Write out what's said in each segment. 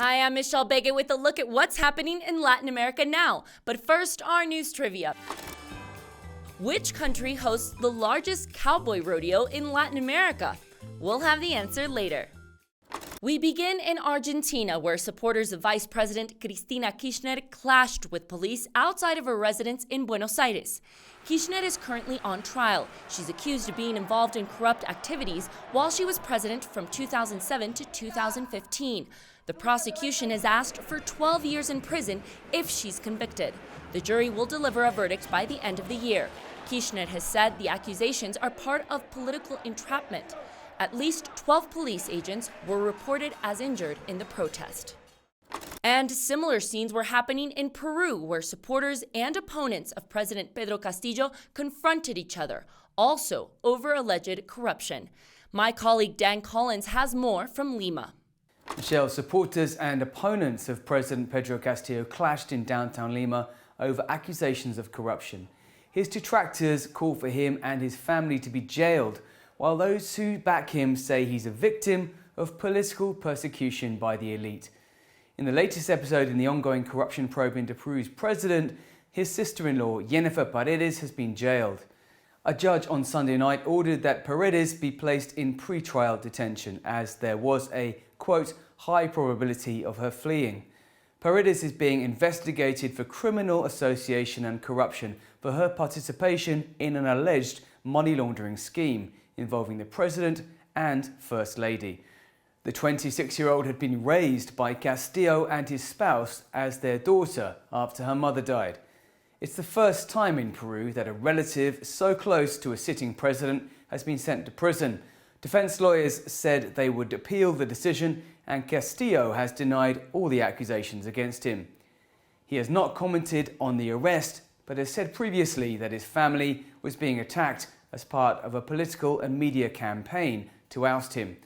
Hi, I'm Michelle Begue with a look at what's happening in Latin America now. But first, our news trivia. Which country hosts the largest cowboy rodeo in Latin America? We'll have the answer later. We begin in Argentina, where supporters of Vice-President Cristina Kirchner clashed with police outside of her residence in Buenos Aires. Kirchner is currently on trial. She's accused of being involved in corrupt activities while she was president from 2007 to 2015. The prosecution has asked for 12 years in prison if she's convicted. The jury will deliver a verdict by the end of the year. Kirchner has said the accusations are part of political entrapment. At least 12 police agents were reported as injured in the protest. And similar scenes were happening in Peru, where supporters and opponents of President Pedro Castillo confronted each other, also over alleged corruption. My colleague Dan Collyns has more from Lima. Michelle, supporters and opponents of President Pedro Castillo clashed in downtown Lima over accusations of corruption. His detractors call for him and his family to be jailed, while those who back him say he's a victim of political persecution by the elite. In the latest episode in the ongoing corruption probe into Peru's president, his sister-in-law, Jennifer Paredes, has been jailed. A judge on Sunday night ordered that Paredes be placed in pre-trial detention, as there was a, quote, high probability of her fleeing. Paredes is being investigated for criminal association and corruption for her participation in an alleged money laundering scheme involving the president and First Lady. The 26-year-old had been raised by Castillo and his spouse as their daughter after her mother died. It's the first time in Peru that a relative so close to a sitting president has been sent to prison. Defense lawyers said they would appeal the decision, and Castillo has denied all the accusations against him. He has not commented on the arrest, but has said previously that his family was being attacked as part of a political and media campaign to oust him.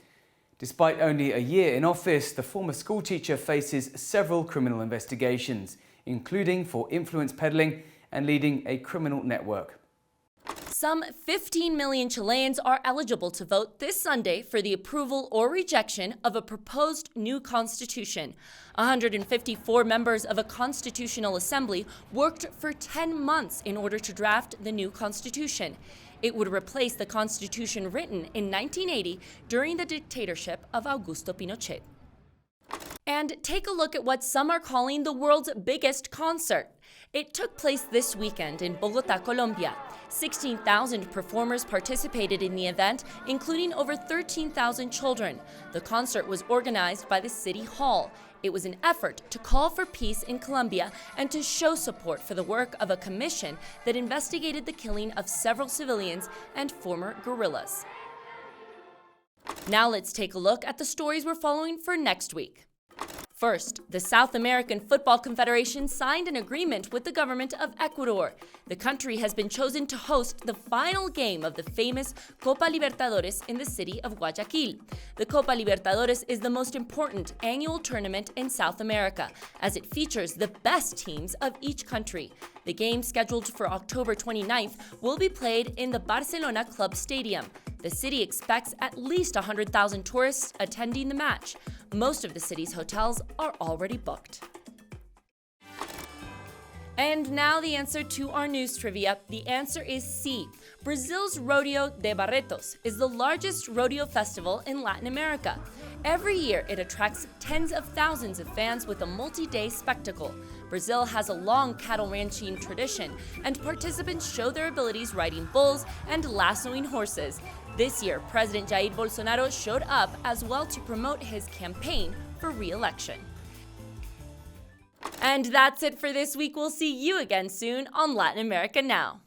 Despite only a year in office, the former schoolteacher faces several criminal investigations, including for influence peddling and leading a criminal network. Some 15 million Chileans are eligible to vote this Sunday for the approval or rejection of a proposed new constitution. 154 members of a constitutional assembly worked for 10 months in order to draft the new constitution. It would replace the constitution written in 1980 during the dictatorship of Augusto Pinochet. And take a look at what some are calling the world's biggest concert. It took place this weekend in Bogotá, Colombia. 16,000 performers participated in the event, including over 13,000 children. The concert was organized by the City Hall. It was an effort to call for peace in Colombia and to show support for the work of a commission that investigated the killing of several civilians and former guerrillas. Now let's take a look at the stories we're following for next week. First, the South American Football Confederation signed an agreement with the government of Ecuador. The country has been chosen to host the final game of the famous Copa Libertadores in the city of Guayaquil. The Copa Libertadores is the most important annual tournament in South America, as it features the best teams of each country. The game, scheduled for October 29th, will be played in the Barcelona Club Stadium. The city expects at least 100,000 tourists attending the match. Most of the city's hotels are already booked. And now the answer to our news trivia. The answer is C. Brazil's Rodeo de Barretos is the largest rodeo festival in Latin America. Every year, it attracts tens of thousands of fans with a multi-day spectacle. Brazil has a long cattle ranching tradition, and participants show their abilities riding bulls and lassoing horses. This year, President Jair Bolsonaro showed up as well to promote his campaign for re-election. And that's it for this week. We'll see you again soon on Latin America Now.